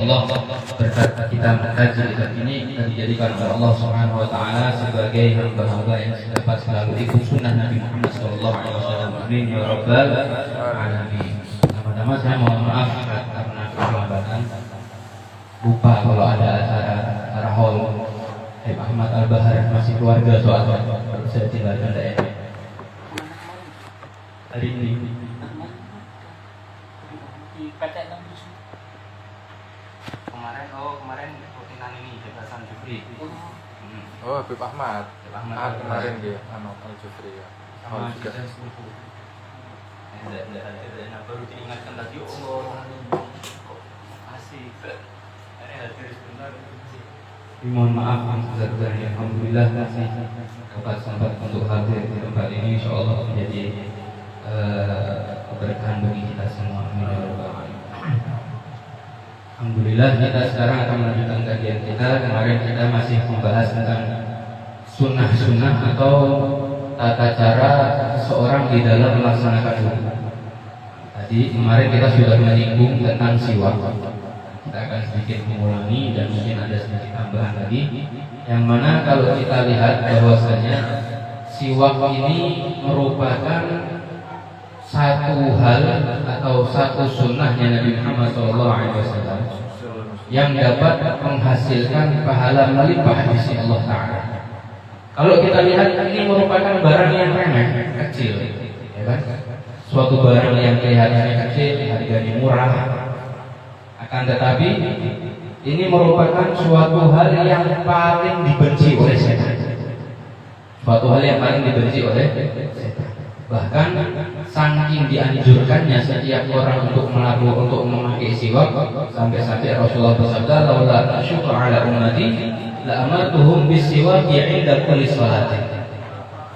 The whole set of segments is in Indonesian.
Allah berkat kita mengkaji kitab ini dan dijadikan oleh Allah Subhanahu wa taala sebagai hamba-hamba yang dapat selalu ikut sunnah Nabi Muhammad sallallahu alaihi wasallam. Amin ya rabbal alamin. Pertama-tama saya mohon maaf karena keterlambatan. Lupa kalau ada acara haul Habib Ahmad Al-Bahar masih keluarga soalnya baru saya tinggalkan daerah. Hari ini di PT kemarin rutinan ini jelasan Jufri. Oh, Habib Ahmad. Kemarin dia Al Jufri ya. Sama juga sepupu. Ada baru diingatkan tadi. Oh, asik. Ini hadir sebentar. Mohon maaf sebesar-besarnya. Alhamdulillah masih dapat sempat untuk hadir di tempat ini. Insyaallah menjadi keberkahan bagi kita semua. Amin ya rabbal alamin. Alhamdulillah kita sekarang akan melanjutkan kajian kita. Kemarin kita masih membahas tentang sunnah-sunnah atau tata cara seseorang di dalam melaksanakan wudu. Tadi kemarin kita sudah menyinggung tentang siwak. Kita akan sedikit mengulangi dan mungkin ada sedikit tambahan lagi. Yang mana kalau kita lihat bahwasanya siwak ini merupakan satu hal atau satu sunnahnya Nabi Muhammad SAW yang dapat menghasilkan pahala melimpah di sisi Allah Ta'ala. Kalau kita lihat ini merupakan barang yang remeh, kecil, ya kan? Suatu barang yang kelihatannya kecil, harganya murah, akan tetapi ini merupakan suatu hal yang paling dibenci oleh setan. Suatu hal yang paling dibenci oleh setan. Bahkan saking dianjurkannya setiap orang untuk memakai siwak sampai Rasulullah bersabda, "Laula asyqa 'ala ummati la amartuhum bis-siwaki 'inda kulli shalatin."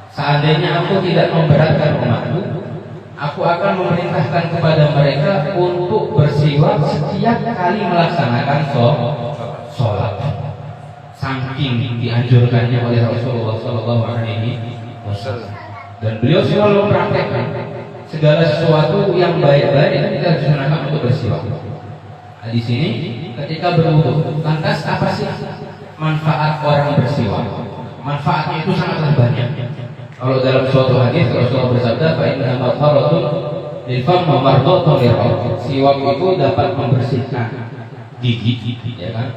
Seandainya aku tidak memberatkan umatku, aku akan memerintahkan kepada mereka untuk bersiwak setiap kali melaksanakan sholat. Saking dianjurkannya oleh Rasulullah sallallahu alaihi wasallam. Dan beliau selalu mempraktekkan segala sesuatu yang baik-baik itu kita disunahkan untuk bersiwak. Nah, di sini ketika berwudu, lantas apa sih manfaat orang bersiwak? Manfaatnya itu sangatlah banyak. Kalau dalam suatu hadis Rasulullah bersabda, "Fa inna madharatun lil fam wa mardhatun lirrah." Siwak itu dapat membersihkan gigi, ya kan?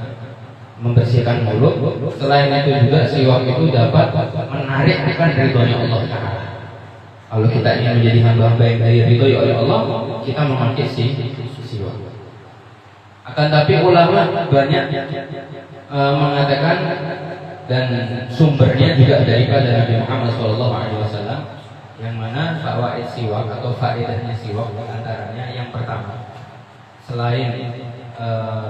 Membersihkan mulut. Selain itu juga siwak itu dapat menarik akan ridhonya Allah Ta'ala. Kalau kita ingin menjadi hamba-hamba yang diridhoi oleh Allah, kita memakai siwak. Akan tapi ulama banyak mengatakan dan sumbernya juga daripada Nabi Muhammad SAW, yang mana fawaid siwak atau faedahnya siwak antaranya yang pertama, selain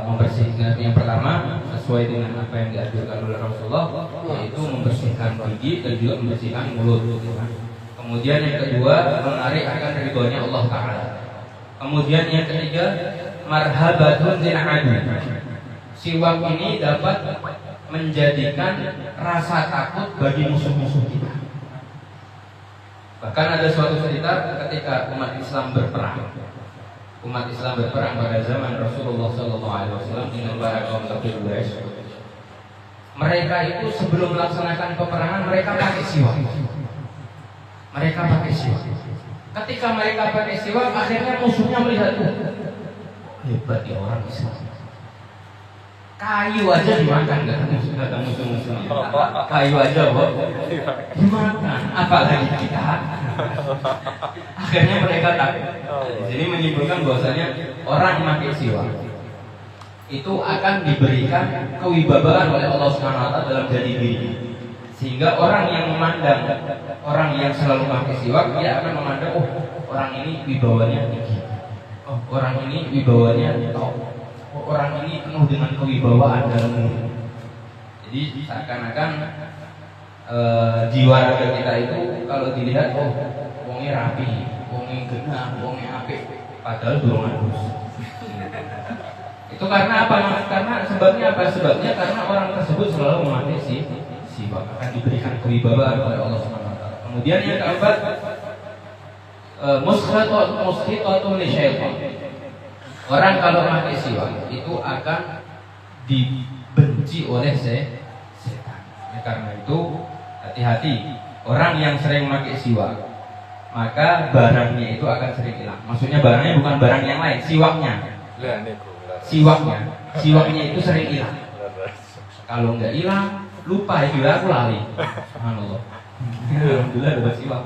membersihkan, yang pertama sesuai dengan apa yang dianjurkan oleh Rasulullah, yaitu membersihkan gigi dan juga membersihkan mulut. Kemudian yang kedua, menarik akan ridhonya Allah Ta'ala. Kemudian yang ketiga, marhabatun lil adu. Siwak ini dapat menjadikan rasa takut bagi musuh-musuh kita. Bahkan ada suatu cerita ketika umat Islam berperang. Umat Islam berperang pada zaman Rasulullah SAW dengan para kaum kafir Quraisy. Mereka itu sebelum melaksanakan peperangan mereka pakai siwak. Ketika mereka pakai siwak, akhirnya musuhnya melihat, hebat ya orang Islam. Kayu aja dimakan, kata musuh-musuhnya. Kayu aja dimakan, apalagi kita. Akhirnya mereka takut. Jadi menyimpulkan bahwasanya orang yang pakai siwak itu akan diberikan kewibawaan oleh Allah Subhanahu wa taala dalam jadi diri. Sehingga orang yang memandang orang yang selalu pakai siwak, dia akan memandang, oh orang ini wibawanya tinggi, oh orang ini wibawanya top, oh orang ini penuh dengan kewibawaan dalam diri. Jadi seakan-akan jiwa raga kita itu kalau dilihat, oh wongnya rapi, wongnya genah, wongnya apik, padahal dorongan terus. Itu karena apa? Karena sebabnya apa? Sebabnya karena orang tersebut selalu memakai siwak, akan diberikan kewibawaan oleh Allah SWT. Kemudian yang keempat, muskhatun li syaitan. Orang kalau pakai siwak itu akan dibenci oleh setan. Karena itu hati-hati orang yang sering pakai siwak, maka barangnya itu akan sering hilang. Maksudnya barangnya bukan barang yang lain, siwaknya. Siwaknya itu sering hilang. Kalau nggak hilang, lupa itu aku lali. Subhanallah. Alhamdulillah dapat siwak.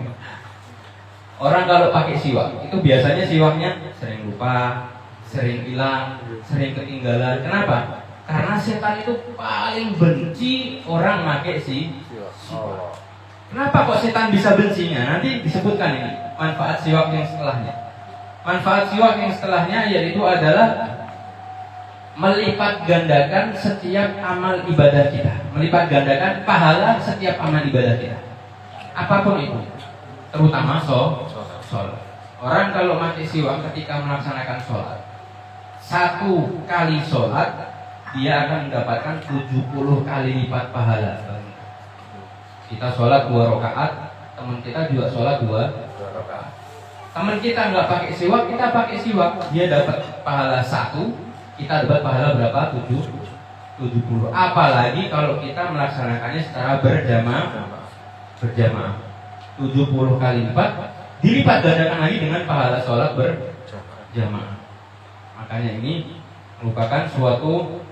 Orang kalau pakai siwak itu biasanya siwaknya sering lupa, sering hilang, sering ketinggalan. Kenapa? Karena setan itu paling benci orang pakai siwak. Kenapa kok setan bisa bencinya? Nanti disebutkan ini manfaat siwak yang setelahnya. Manfaat siwak yang setelahnya yaitu adalah melipat gandakan setiap amal ibadah kita, melipat gandakan pahala setiap amal ibadah kita, apapun itu, terutama sholat. Orang kalau pakai siwak ketika melaksanakan sholat, 1 kali sholat dia akan mendapatkan 70 kali lipat pahala. Kita sholat 2 rakaat, teman kita juga sholat 2 rakaat. Teman kita nggak pakai siwak, kita pakai siwak, dia dapat pahala 1, kita dapat pahala berapa? 70. Apalagi kalau kita melaksanakannya secara berjamaah. 70 kali lipat, dilipat gandakan lagi dengan pahala sholat berjamaah. Makanya ini merupakan suatu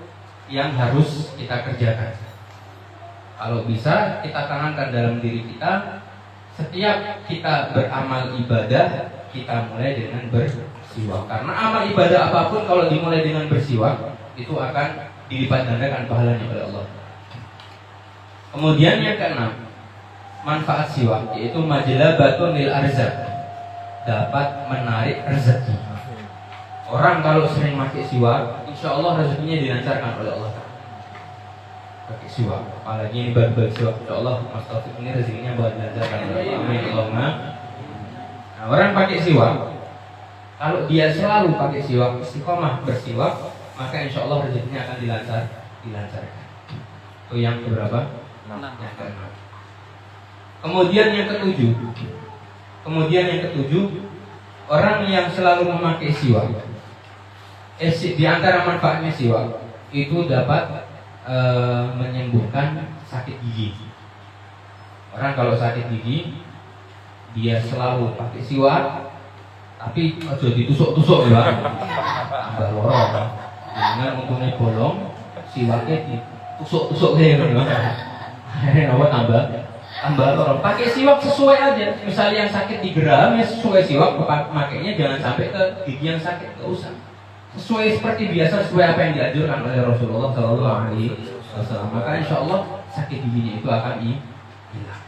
yang harus kita kerjakan. Kalau bisa kita tanamkan dalam diri kita, setiap kita beramal ibadah, kita mulai dengan bersiwak. Karena amal ibadah apapun kalau dimulai dengan bersiwak, itu akan dilipat gandakan pahalanya oleh Allah. Kemudian yang keenam, manfaat siwak yaitu majlabatun lil arzaq, dapat menarik rezeki. Orang kalau sering pakai siwak, insya Allah rezekinya dilancarkan oleh Allah. Pakai siwak, apalagi ini bagi siwak, insya Allah Mas Taufik ini rezekinya bakal dilancarkan oleh Allah. Amin Allahumma. Nah, orang pakai siwak, kalau dia selalu pakai siwak, istiqomah bersiwak, maka insya Allah rezekinya akan dilancarkan. Itu yang keberapa? Yang keenam. Kemudian yang ketujuh, orang yang selalu memakai siwak, di antara manfaatnya siwak itu dapat menyembuhkan sakit gigi. Orang kalau sakit gigi, dia selalu pakai siwak, tapi aja ditusuk-tusuk ya, tambah lorong. Dengan untungnya bolong, siwaknya ditusuk-tusuk kayak gitu. Akhirnya tambah lorong. Pakai siwak sesuai aja. Misalnya yang sakit di geram, ya sesuai siwak pakainya, jangan sampai ke gigi yang sakit, nggak usah. Sesuai seperti biasa, sesuai apa yang dianjurkan oleh Rasulullah SAW. Maka insya Allah sakit giginya itu akan hilang.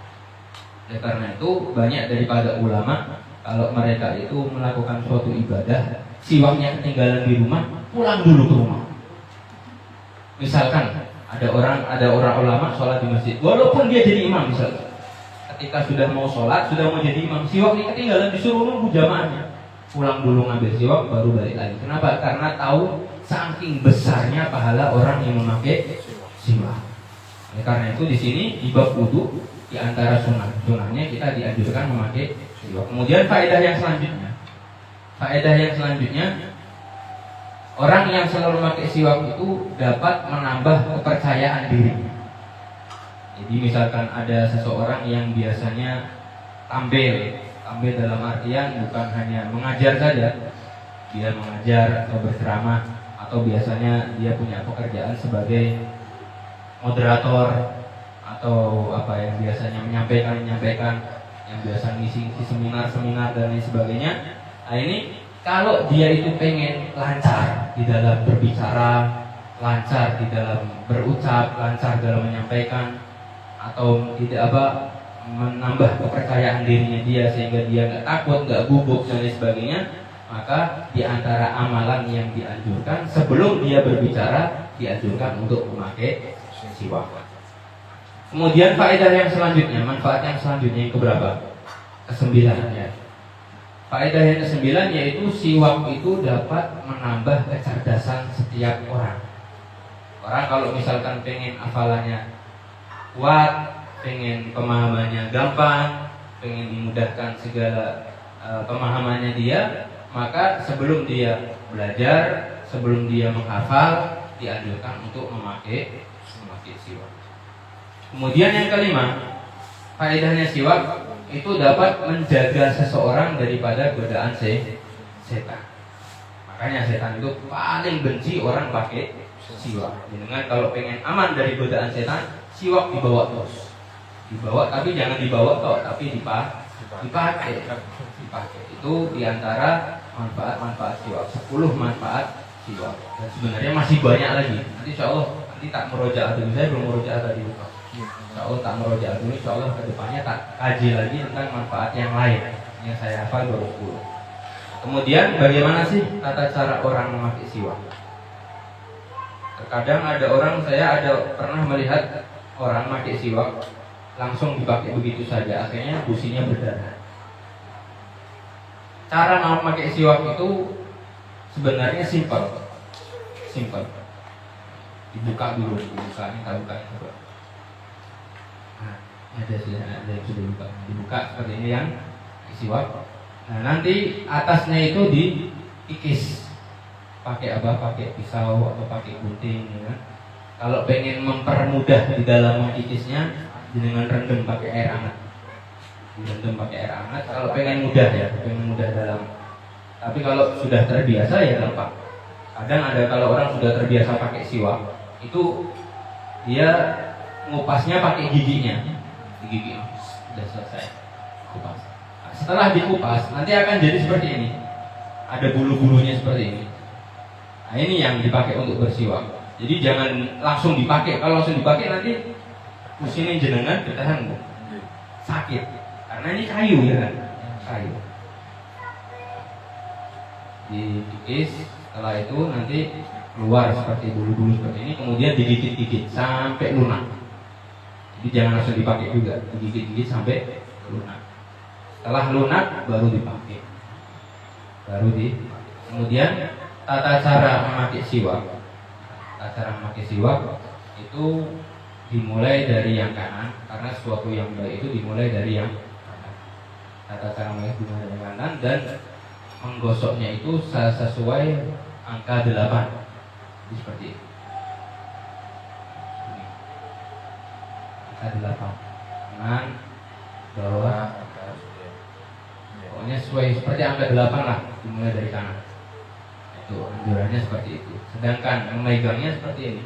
Oleh karena itu banyak daripada ulama kalau mereka itu melakukan suatu ibadah, siwaknya ketinggalan di rumah, pulang dulu ke rumah. Misalkan ada orang ulama sholat di masjid, walaupun dia jadi imam misalkan, ketika sudah mau sholat, sudah mau jadi imam, siwaknya ketinggalan, disuruh nunggu jamaahnya, pulang dulu ngambil siwak baru balik lagi. Kenapa? Karena tahu saking besarnya pahala orang yang memakai siwak. Oleh karena itu di sini di bab wudu, di antara sunahnya kita dianjurkan memakai siwak. Kemudian faedah yang selanjutnya, orang yang selalu memakai siwak itu dapat menambah kepercayaan diri. Jadi misalkan ada seseorang yang biasanya tampil dalam artian bukan hanya mengajar saja, dia mengajar atau berceramah, atau biasanya dia punya pekerjaan sebagai moderator atau apa yang biasanya menyampaikan, yang biasa ngisi seminar dan lain sebagainya. Nah ini kalau dia itu pengen lancar di dalam berbicara, lancar di dalam berucap, lancar dalam menyampaikan, atau tidak menambah kepercayaan dirinya dia sehingga dia nggak takut, nggak gugup dan lain sebagainya, maka di antara amalan yang dianjurkan sebelum dia berbicara, dianjurkan untuk memakai siwak. Kemudian faedah yang selanjutnya, manfaat yang selanjutnya yang keberapa? Kesembilan ya. Faedah yang kesembilan yaitu siwak itu dapat menambah kecerdasan setiap orang. Orang kalau misalkan pengen hafalannya kuat, pengen pemahamannya gampang, pengen dimudahkan segala pemahamannya dia, maka sebelum dia belajar, sebelum dia menghafal, dianjurkan untuk memakai siwak. Kemudian yang kelima, faedahnya siwak itu dapat menjaga seseorang daripada godaan setan. Makanya setan itu paling benci orang pakai siwak. Dengan kalau pengen aman dari godaan setan, siwak dibawa terus. Dibawa, tapi jangan dibawa toh, tapi dipakai. Itu diantara manfaat-manfaat siwak. 10 manfaat siwak. Dan sebenarnya masih banyak lagi. Nanti insya Allah nanti tak merojaah dulu. Saya belum merojaah tadi. Insya Allah tak merojaah dulu. Insya Allah kedepannya tak kaji lagi tentang manfaat yang lain. Yang saya hafal baru 10. Kemudian bagaimana sih tata cara orang memakai siwak? Terkadang saya pernah melihat orang memakai siwak langsung dipakai begitu saja, akhirnya gusinya berdarah. Cara memakai siwak itu sebenarnya simpel. Dibuka dulu, kita buka coba. Nah, ada yang sudah dibuka. Dibuka seperti ini yang siwak. Nah, nanti atasnya itu dikikis. Pakai apa? Pakai pisau atau pakai gunting, ya. Kalau pengen mempermudah di dalam mengkikisnya, dengan rendam pakai air hangat. Direndam pakai air hangat. Kalau pengen mudah dalam. Tapi kalau sudah terbiasa ya gampang. Kadang ada kalau orang sudah terbiasa pakai siwak, itu dia ngupasnya pakai giginya. Gigi sudah selesai kupas. Nah, setelah dikupas nanti akan jadi seperti ini. Ada bulu-bulunya seperti ini. Nah, ini yang dipakai untuk bersiwak. Jadi jangan langsung dipakai. Kalau langsung dipakai nanti pusingin jenengan bertahan Bu. Sakit. Karena ini kayu ya kan. Kayu. Dikikis, setelah itu nanti keluar seperti bulu-bulu seperti ini, kemudian digigit-gigit sampai lunak. Jadi jangan langsung dipakai juga, digigit-gigit sampai lunak. Setelah lunak baru dipakai. Kemudian tata cara memakai siwak. Tata cara memakai siwak itu dimulai dari yang kanan, karena sesuatu yang baik itu dimulai dari yang kanan. Tata cara memakai dimulai dari yang kanan dan menggosoknya itu sesuai angka 8. Jadi seperti itu. Angka 8. Kanan, bawah, atas. Pokoknya sesuai seperti angka 8 lah, dimulai dari kanan. Itu anjurannya seperti itu. Sedangkan memegangnya seperti ini.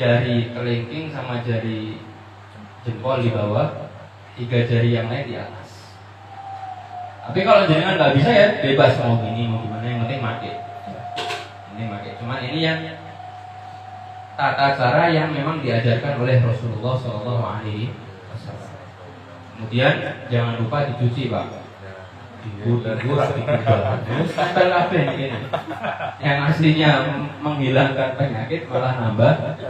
Jari kelingking sama jari jempol di bawah, 3 jari yang lain di atas. Tapi kalau jenengan nggak bisa ya bebas mau gini mau gimana, yang penting pakai. Cuman ini yang tata cara yang memang diajarkan oleh Rasulullah SAW. Kemudian jangan lupa dicuci Pak. Tidur sampai apa ini? Yang aslinya menghilangkan penyakit malah nambah.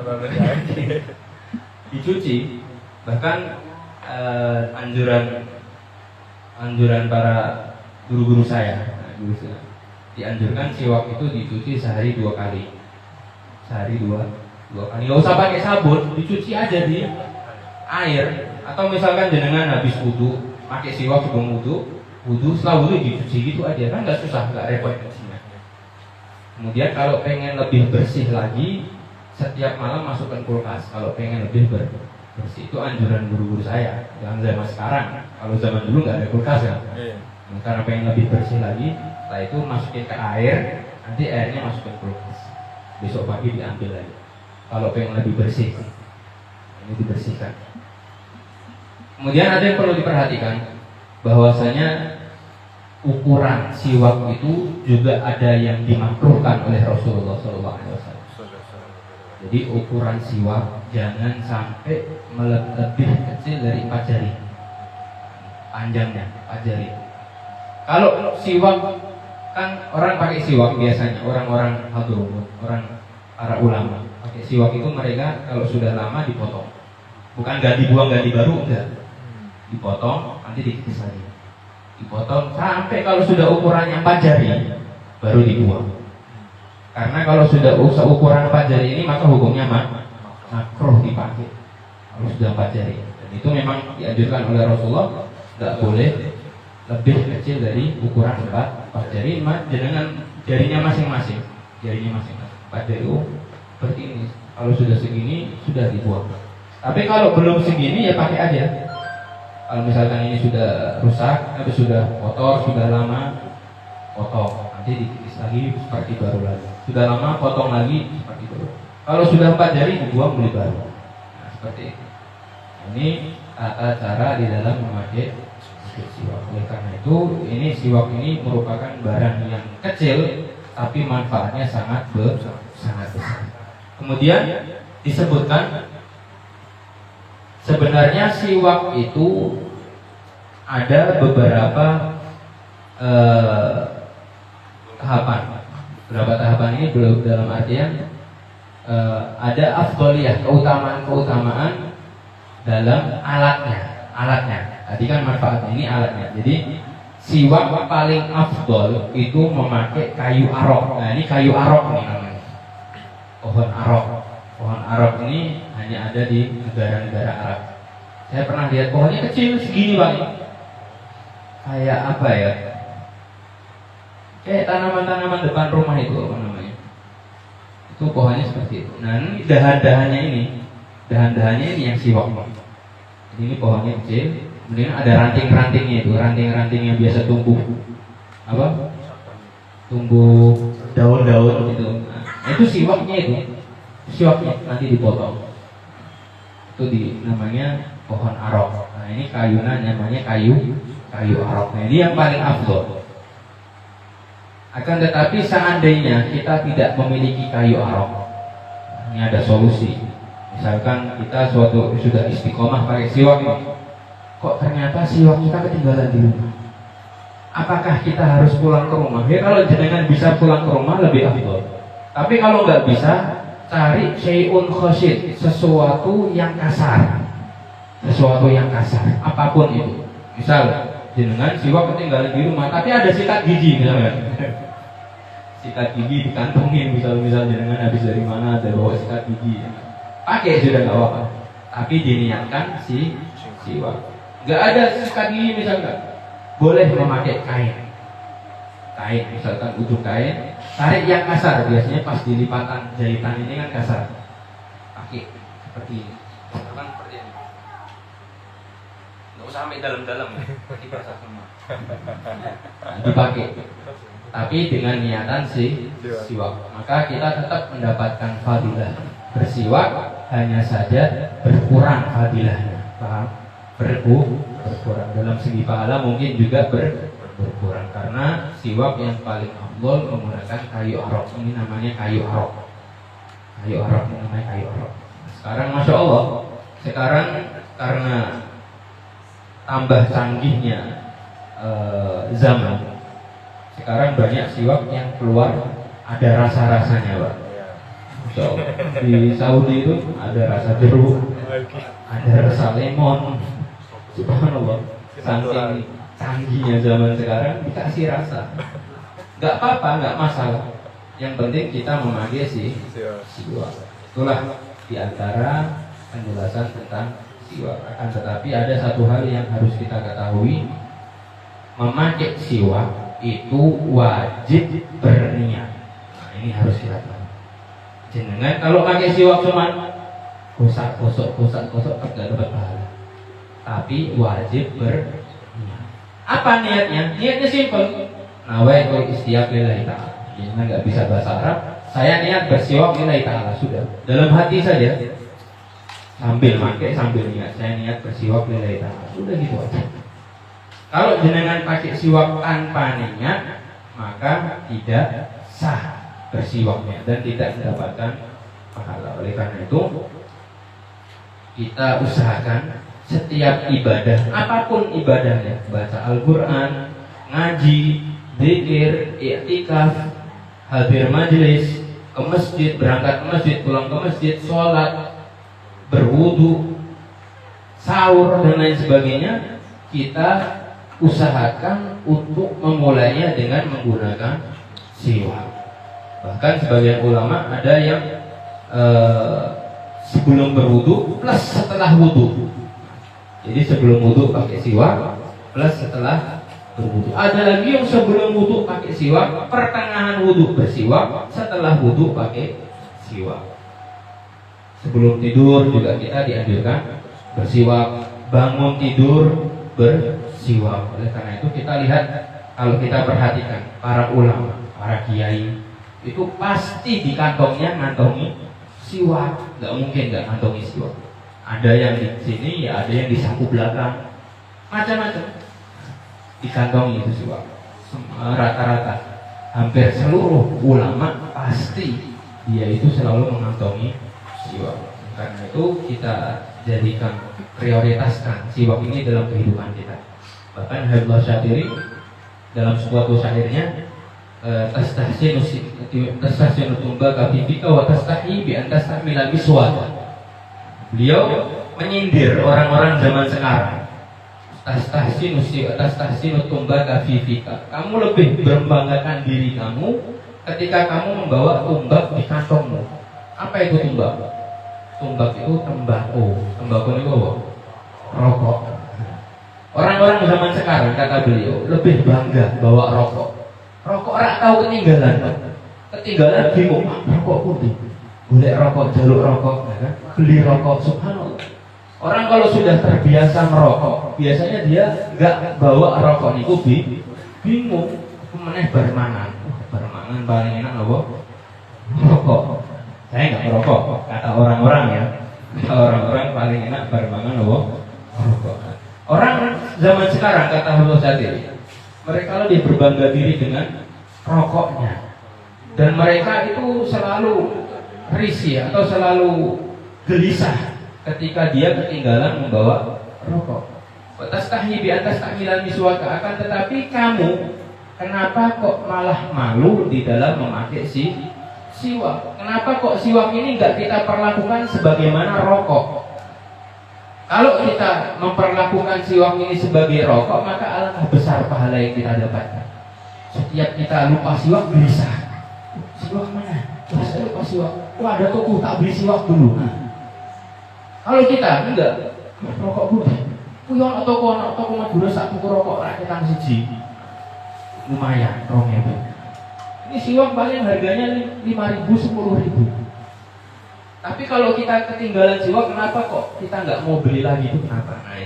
Dicuci. Bahkan anjuran para guru-guru saya, dianjurkan siwak itu dicuci sehari 2 kali. Sehari 2 kali. Nggak usah pakai sabun, dicuci aja di air. Atau misalkan jenengan habis wudu, pakai siwak sebelum wudu setelah wudu dicuci gitu aja, kan nggak susah, nggak repot cucinya. Kemudian kalau pengen lebih bersih lagi, setiap malam masukkan kulkas. Kalau pengen lebih bersih, itu anjuran guru-guru saya. Jangan zaman sekarang. Kalau zaman dulu nggak ada kulkas ya. Karena pengen lebih bersih lagi, setelah itu masukin ke air, nanti airnya masukin kulkas. Besok pagi diambil lagi. Kalau pengen lebih bersih, ini dibersihkan. Kemudian ada yang perlu diperhatikan, bahwasanya ukuran siwak itu juga ada yang dimakruhkan oleh Rasulullah SAW. Jadi ukuran siwak jangan sampai lebih kecil dari 4 jari. Panjangnya 4 jari. Kalau siwak kan orang pakai siwak biasanya, orang-orang hadrumut, orang para ulama pakai siwak itu mereka kalau sudah lama dipotong. Bukan ganti buang ganti baru, enggak. Dipotong, nanti dikikis lagi. Dipotong sampai kalau sudah ukurannya 4 jari baru dibuang. Karena kalau sudah ukuran 4 jari ini maka hukumnya makruh dipakai. Kalau sudah 4 jari. Dan itu memang dianjurkan oleh Rasulullah, tidak boleh lebih kecil dari ukuran 4 jari dengan jarinya masing-masing. Jarinya masing-masing. 4 jari seperti ini. Kalau sudah segini sudah dibuang. Tapi kalau belum segini ya pakai aja. Kalau misalkan ini sudah rusak, atau sudah kotor, sudah lama, potong. Nanti dikikis lagi seperti baru lagi. Sudah lama, potong lagi seperti baru. Kalau sudah 4 jari dibuang, beli baru. Nah, seperti itu. Ini tata cara di dalam memakai siwak. Oleh karena itu, siwak ini merupakan barang yang kecil, tapi manfaatnya sangat besar. Kemudian disebutkan sebenarnya siwak itu ada beberapa tahapan. Beberapa tahapan ini belum dalam artian ada afdoliyah, keutamaan dalam alatnya. Tadi kan manfaatnya, ini alatnya. Jadi siwak paling afdol itu memakai kayu arok. Nah, ini kayu arok nih namanya. Pohon arok ini hanya ada di negara-negara Arab. Saya pernah lihat pohonnya kecil segini Bang. Kayak apa ya? Kayak tanaman-tanaman depan rumah itu apa namanya? Itu pohonnya seperti itu. Nah, ini dahan-dahannya ini yang siwak. Jadi ini pohonnya kecil, kemudian ada ranting-rantingnya itu, ranting-ranting yang biasa tumbuh apa? Tumbuh daun-daun gitu. Nah, itu siwaknya nanti dipotong. Itu namanya pohon arok. Nah, ini kayunya namanya kayu arok. Nah, ini yang paling afdol. Akan tetapi seandainya kita tidak memiliki kayu arok, ini ada solusi. Misalkan kita sudah istiqomah pakai siwak ini, kok ternyata siwak kita ketinggalan di rumah. Apakah kita harus pulang ke rumah? Ya kalau jenengan bisa pulang ke rumah lebih afdol. Tapi kalau nggak bisa, cari syai'un khosid, sesuatu yang kasar, apapun itu. Misal jenengan siwak ketinggalan di rumah, tapi ada sikat gigi misalnya. Sikat gigi dikantongin, misal jenengan habis dari mana ada bawa sikat gigi, pakai sudah nggak apa-apa. Tapi diniatkan siwak. Nggak ada sikat gigi misalnya, boleh memakai kain, misalkan ujung kain, tarik yang kasar, biasanya pas di lipatan jahitan ini kan kasar, pakai seperti ini, misalkan seperti ini, nggak usah sampai dalam-dalam, nanti basah semua, dipakai, tapi dengan niatan siwak, maka kita tetap mendapatkan fadilah. Bersiwak hanya saja berkurang fadilahnya, paham? Berkurang dalam segi pahala mungkin juga berkurang karena siwak yang paling afdol menggunakan kayu arok. Ini namanya kayu arok. Sekarang masya Allah, karena tambah canggihnya zaman, sekarang banyak siwak yang keluar ada rasa-rasanya, Pak. Masya Allah. Di Saudi itu ada rasa jeruk, ada rasa lemon. Subhanallah, saking canggihnya zaman sekarang dikasih rasa. Gak apa-apa, gak masalah. Yang penting kita memakai siwak. Itulah diantara penjelasan tentang siwak. Akan tetapi ada satu hal yang harus kita ketahui, memakai siwak itu wajib berniat. Nah, ini harus kita tahu. Jangan kalau pakai siwak cuma gosok tidak dapat pahala. Tapi wajib berniat. Apa niatnya? Niatnya simpel. Nawaitul istiaq lillahi ta'ala. Jangan nggak bisa bahasa Arab. Saya niat bersiwak lillahi ta'ala, sudah. Dalam hati saja. Sambil pakai, sambil niat. Saya niat bersiwak lillahi ta'ala. Sudah gitu aja. Kalau jenengan pakai siwak tanpa niat, maka tidak sah bersiwaknya dan tidak mendapatkan pahala. Oleh karena itu, kita usahakan setiap ibadah, apapun ibadahnya, baca Al-Quran, ngaji, zikir, i'tikaf, hadir majelis, ke masjid, berangkat ke masjid, pulang ke masjid, sholat, berwudu, sahur dan lain sebagainya, kita usahakan untuk memulainya dengan menggunakan siwak. Bahkan sebagian ulama ada yang sebelum berwudu plus setelah wudu. Jadi sebelum wudu pakai siwak, plus setelah berwudu. Ada lagi yang sebelum wudu pakai siwak, pertengahan wudu bersiwak, setelah wudu pakai siwak. Sebelum tidur juga kita dianjurkan bersiwak, bangun tidur bersiwak. Oleh karena itu kita lihat, kalau kita perhatikan para ulama, para kiai itu pasti di kantongnya ngantongi siwak, nggak mungkin nggak ngantongi siwak. Ada yang di sini, ya ada yang di saku belakang, macam-macam dikantongi itu siwak. Rata-rata hampir seluruh ulama pasti dia itu selalu mengantongi siwak. Karena itu kita jadikan, prioritaskan siwak ini dalam kehidupan kita. Bahkan Habibullah Syatiri dalam sebuah syairnya, tastahsinu tumbaka fifika wa tastahi bi an tastamila miswak. Beliau menyindir orang-orang zaman sekarang. Tastahsinu tumbaka fifika. Kamu lebih membanggakan diri kamu ketika kamu membawa tumbak di kantongmu. Apa itu tumbak? Tumbak itu tembakau. Tembakau itu apa? Rokok. Orang-orang zaman sekarang, kata beliau, lebih bangga bawa rokok. Rokok rak tahu ketinggalan. Ketinggalan bingung, rokok putih. Boleh rokok, jaluk rokok, ya kan? Beli rokok, subhanallah. Orang kalau sudah terbiasa merokok, biasanya dia nggak bawa rokok niku bingung. Meneh bermangan. Bermangan paling enak apa? Rokok. Saya nggak merokok, kata orang-orang ya. Kata orang-orang paling enak bermangan apa? Rokok. Orang zaman sekarang, kata Habibullah Syatiri, mereka lebih berbangga diri dengan rokoknya, dan mereka itu selalu risih atau selalu gelisah ketika dia ketinggalan membawa rokok. Tastahi bi atas tahmilan miswaka. Akan tetapi kamu kenapa kok malah malu di dalam memakai siwak? Kenapa kok siwak ini nggak kita perlakukan sebagaimana rokok? Kalau kita memperlakukan siwak ini sebagai rokok, maka alangkah besar pahala yang kita dapatkan. Setiap kita lupa siwak, gelisah. Siwak mana? Wah, saya lupa siwak. Wah, ada toko, tak beli siwak dulu. Kalau kita enggak, rokok dulu. Puyon toko Madura sak tuku rokok rakyatan siji. Lumayan, 2.000. Ini siwak paling harganya 5.000, 10.000. Tapi kalau kita ketinggalan siwak, kenapa kok kita nggak mau beli lagi, itu kenapa? Nah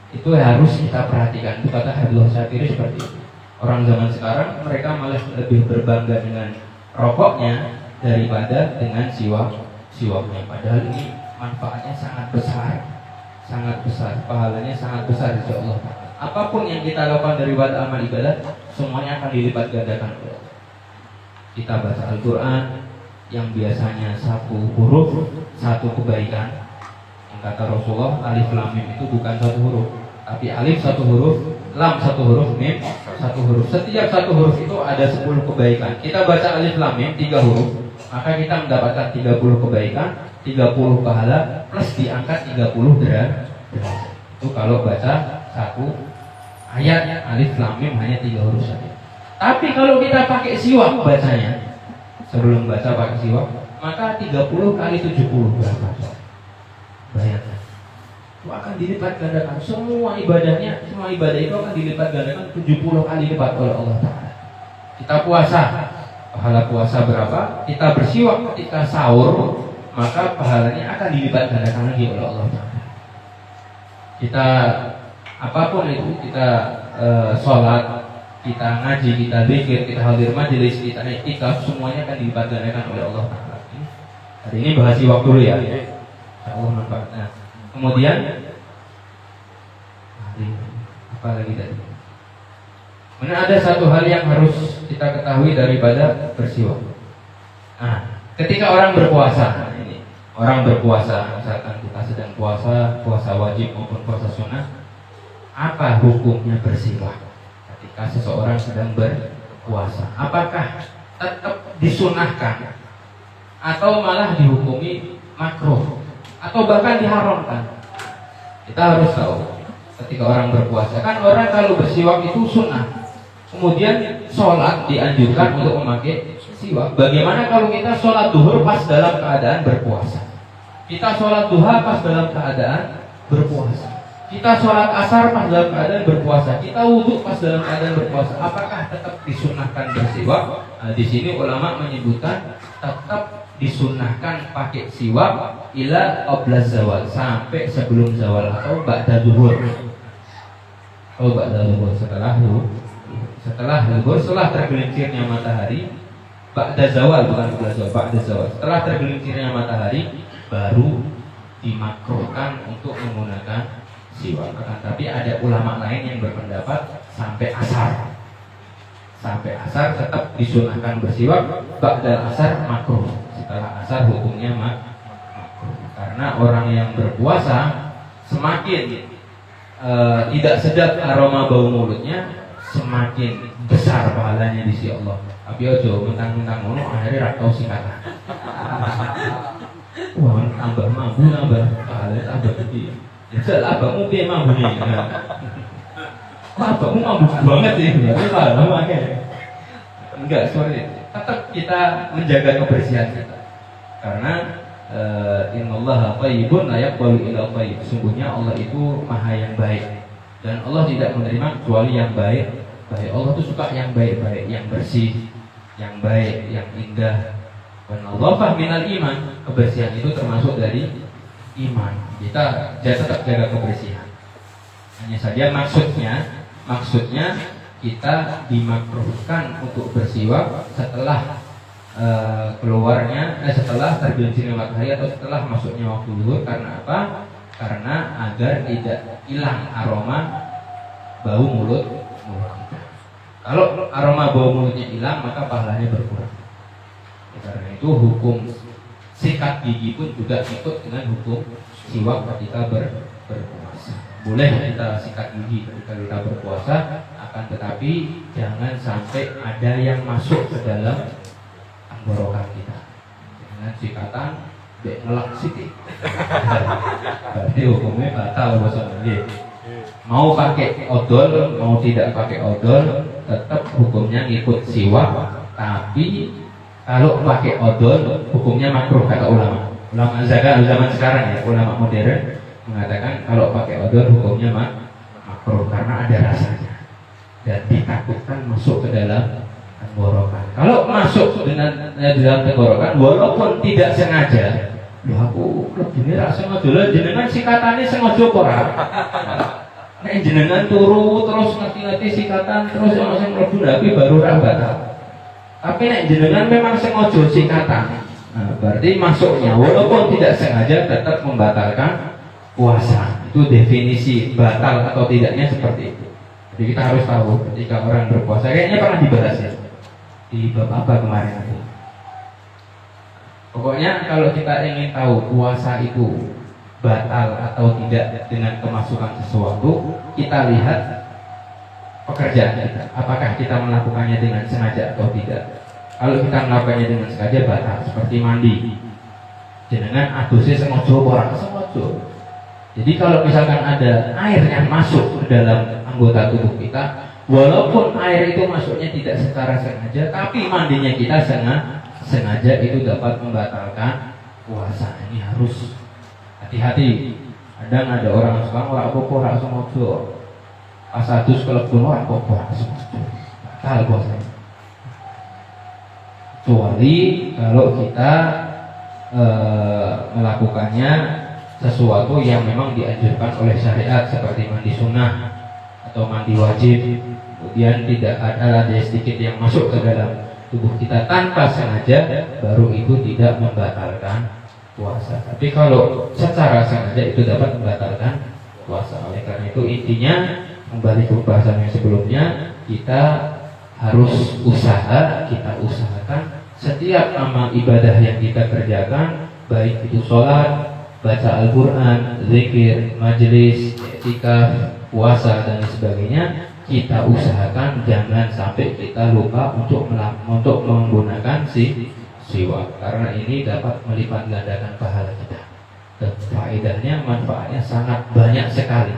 itu harus kita perhatikan. Itu kata Habibullah Syatiri seperti itu. Orang zaman sekarang mereka malah lebih berbangga dengan rokoknya daripada dengan siwaknya. Padahal ini manfaatnya sangat besar, pahalanya sangat besar insya Allah. Apapun yang kita lakukan dari amal ibadah, semuanya akan dilipat gandakan oleh Allah. Kita baca Al-Quran yang biasanya 1 huruf 1 kebaikan, yang kata Rasulullah alif lam mim itu bukan 1 huruf, tapi alif 1 huruf, lam 1 huruf, mim 1 huruf. Setiap 1 huruf itu ada 10 kebaikan. Kita baca alif lam mim 3 huruf, maka kita mendapatkan 30 kebaikan, 30 pahala plus diangkat 30 derajat. Itu kalau baca 1 ayat alif lam mim hanya 3 huruf saja. Tapi kalau kita pakai siwak bacanya, sebelum baca pakai siwak, maka 30 kali 70 berapa? Bayangkan. Itu akan dilipat gandakan. Semua ibadah itu akan dilipat gandakan 70 kali lipat oleh Allah Ta'ala. Kita puasa, pahala puasa berapa? Kita bersiwak ketika sahur, maka pahalanya akan dilipat gandakan lagi oleh Allah Ta'ala. Kita apapun itu, kita sholat, kita ngaji, kita zikir, kita hadir majelis, kita iktikaf, semuanya akan dilipat gandakan oleh Allah Ta'ala. Hari ini bahas siwak dulu ya. Allah manfaatnya. Kemudian apa lagi tadi? Mana ada satu hal yang harus kita ketahui daripada bersiwak. Nah, ketika orang berpuasa, misalkan kita sedang puasa wajib maupun puasa sunnah, apa hukumnya bersiwak? Ketika seseorang sedang berpuasa, apakah tetap disunahkan atau malah dihukumi makruh atau bahkan diharamkan? Kita harus tahu, ketika orang berpuasa, kan orang kalau bersiwak itu sunnah, kemudian sholat dianjurkan untuk memakai siwak. Bagaimana kalau kita sholat duhur pas dalam keadaan berpuasa? Kita sholat duha pas dalam keadaan berpuasa. Kita sholat asar pas dalam keadaan berpuasa, kita wudhu pas dalam keadaan berpuasa, apakah tetap disunahkan bersiwak? Nah, di sini ulama menyebutkan tetap disunahkan pakai siwak ila qabla zawal, sampai sebelum zawal atau ba'da zuhur. Oh, ba'da zuhur, setelah zuhur, setelah tergelincirnya matahari, ba'da zawal, bukan qabla zawal, ba'da zawal. Setelah tergelincirnya matahari baru dimakruhkan untuk menggunakan siwak. Tapi ada ulama lain yang berpendapat sampai asar. Sampai asar tetap disunahkan bersiwak, ba'da asar makruh. Setelah asar hukumnya makruh. Karena orang yang berpuasa semakin tidak sedap aroma bau mulutnya, semakin besar pahalanya di sisi Allah. Tapi ojo mentang-mentang ngono akhirnya ra tau singkatan. Wah, tambah mampu tambah pahalanya tambah gede. Jajal abangmu piye mampu nih? Abangmu mampu banget sih. Berarti makanya. Enggak, sorry. Tetap kita menjaga kebersihan kita. Karena innallaha thayyibun la yaqbalu illa thayyib. Sesungguhnya Allah itu Maha yang baik dan Allah tidak menerima kecuali yang baik. Baik, Allah itu suka yang baik-baik, yang bersih, yang baik, yang indah. Dan Allah minal iman. Kebersihan itu termasuk dari iman. Kita tetap jaga kebersihan. Hanya saja maksudnya kita dimakruhkan untuk bersiwak setelah setelah tergelincirnya matahari atau setelah masuknya waktu zuhur. Karena apa? Karena agar tidak hilang aroma bau mulut kita. Kalau aroma bau mulutnya hilang, maka pahalanya berkurang. Karena itu hukum sikat gigi pun juga ikut dengan hukum siwak ketika berpuasa. Boleh kita sikat gigi ketika kita berpuasa, akan tetapi jangan sampai ada yang masuk ke dalam tenggorokan kita. Dengan sikatan ngelak sidik. Berarti hukumnya batal bahasa Inggris. Mau pakai odol, mau tidak pakai odol, tetap hukumnya ngikut siwak. Tapi kalau pakai odol, hukumnya makruh kata ulama. Ulama zaman sekarang ya, ulama modern mengatakan kalau pakai odol hukumnya makruh karena ada rasanya dan ditakutkan masuk ke dalam tenggorokan. Kalau masuk dengan dalam tenggorokan, walaupun tidak sengaja, aku lebih rasa sengaja, jenengan sikatannya sengaja ora. Nek jenengan turu terus ngerti-ngerti sikatan terus ono sing mlebu tapi baru ra batal. Tapi nek jenengan memang sengaja sikatan, nah, berarti masuknya walaupun tidak sengaja tetap membatalkan puasa. Itu definisi batal atau tidaknya seperti itu. Jadi kita harus tahu ketika orang berpuasa, kayaknya pernah dibahas ya di bab apa kemarin itu. Pokoknya kalau kita ingin tahu puasa itu batal atau tidak dengan kemasukan sesuatu, kita lihat pekerjaan kita. Apakah kita melakukannya dengan sengaja atau tidak? Kalau kita melakukannya dengan sengaja batal, seperti mandi. Jenengan adusnya sengaja orang sengaja. Jadi kalau misalkan ada air yang masuk ke dalam anggota tubuh kita, walaupun air itu masuknya tidak secara sengaja, tapi mandinya kita sengaja, itu dapat membatalkan puasa. Ini harus hati-hati. Kadang ada orang sekarang ora apa-apa ora sengaja. Pas adus kelebon ora apa-apa ora sengaja. Batal puasa. Kecuali kalau kita melakukannya sesuatu yang memang dianjurkan oleh syariat seperti mandi sunnah atau mandi wajib, kemudian tidak ada sedikit yang masuk ke dalam tubuh kita tanpa sengaja, baru itu tidak membatalkan puasa. Tapi kalau secara sengaja itu dapat membatalkan puasa. Oleh karena itu intinya kembali ke pembahasan yang sebelumnya, kita harus kita usahakan setiap amal ibadah yang kita kerjakan, baik itu sholat, baca Al-Quran, zikir, majelis, i'tikaf, puasa dan sebagainya, kita usahakan jangan sampai kita lupa untuk menggunakan siwak, karena ini dapat melipat gandakan pahala kita dan faedahnya, manfaatnya sangat banyak sekali.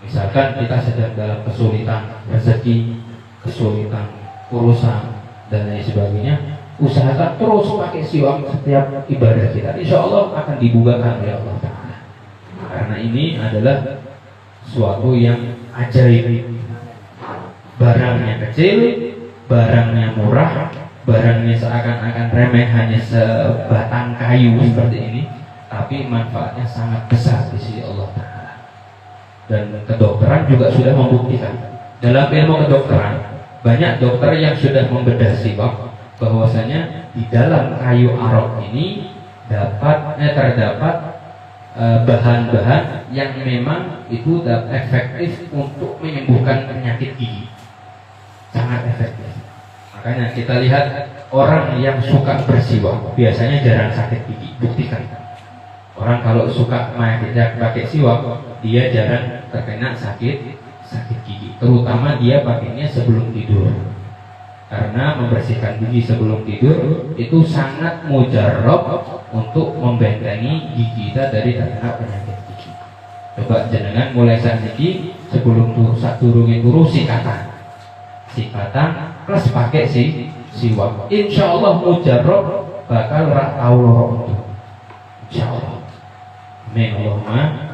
Misalkan kita sedang dalam kesulitan rezeki, kesulitan urusan dan lain sebagainya, usahakan terus pakai siwak setiap ibadah kita, insya Allah akan dibukakan oleh Allah Ta'ala. Karena ini adalah suatu yang ajaib. Barangnya kecil, barangnya murah, barangnya seakan-akan remeh, hanya sebatang kayu seperti ini, tapi manfaatnya sangat besar di sisi Allah Ta'ala. Dan kedokteran juga sudah membuktikan. Dalam ilmu kedokteran, banyak dokter yang sudah membedah siwak bahwasanya di dalam kayu arok ini terdapat bahan-bahan yang memang itu efektif untuk menyembuhkan penyakit gigi, sangat efektif. Makanya kita lihat orang yang suka bersiwak biasanya jarang sakit gigi. Buktikan, orang kalau suka pakai siwak dia jarang terkena sakit gigi, terutama dia pakainya sebelum tidur. Karena membersihkan gigi sebelum tidur itu sangat mujarab untuk membentengi gigi kita dari terkena penyakit gigi. Coba jenengan mulai sakit sebelum turungin turu sikatan plus pakai siwak. Insya Allah mujarab bakal tahu lorok itu. Insya Allah. Amin Allahumma.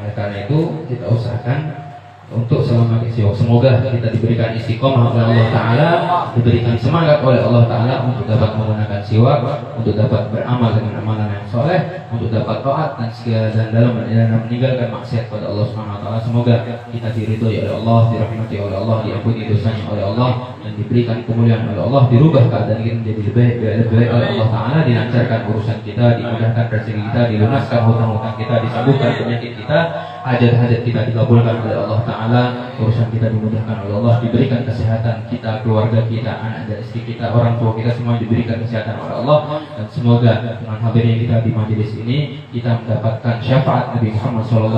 Oleh karena itu kita usahakan untuk selalu pakai siwak. Semoga kita diberikan istiqomah oleh Allah Ta'ala, diberikan semangat oleh Allah Ta'ala untuk dapat menggunakan siwak, untuk dapat beramal dengan amalan yang soleh, untuk dapat taat dan dalam meninggalkan maksiat pada Allah Subhanahu Wa Ta'ala. Semoga kita diridhoi oleh Allah, dirahmati oleh Allah, diampuni dosanya oleh Allah, dan diberikan kemuliaan oleh Allah, dirubah keadaan kita menjadi lebih baik oleh Allah Ta'ala, dilancarkan urusan kita, dimudahkan rezeki kita, dilunaskan hutang-hutang kita, disembuhkan penyakit kita, hajat-hajat kita dikabulkan oleh Allah Ta'ala, urusan kita dimudahkan oleh Allah, diberikan kesehatan kita, keluarga kita, anak dan istri kita, orang tua kita semua diberikan kesehatan oleh Allah. Dan semoga dengan hadirnya kita di majelis ini kita mendapatkan syafaat Nabi Muhammad SAW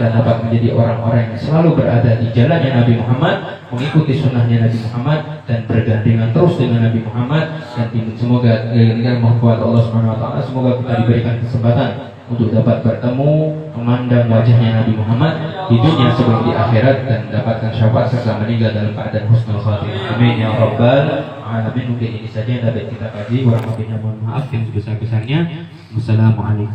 dan dapat menjadi orang-orang yang selalu berada di jalannya Nabi Muhammad, mengikuti sunnahnya Nabi Muhammad dan bergandengan terus dengan Nabi Muhammad. Dan semoga dengan mohon Allah Subhanahu Wa Ta'ala, semoga kita diberikan kesempatan untuk dapat bertemu, memandang wajahnya Nabi Muhammad di dunia sebelum di akhirat, dan mendapatkan syafaat serta meninggal dalam keadaan husnul khatimah. Amin ya rabbal alamin. Mungkin ini saja yang dapat kita kaji. Warahmatullahi wabarakatuh. Mohon maaf yang sebesar-besarnya. Wassalamualaikum.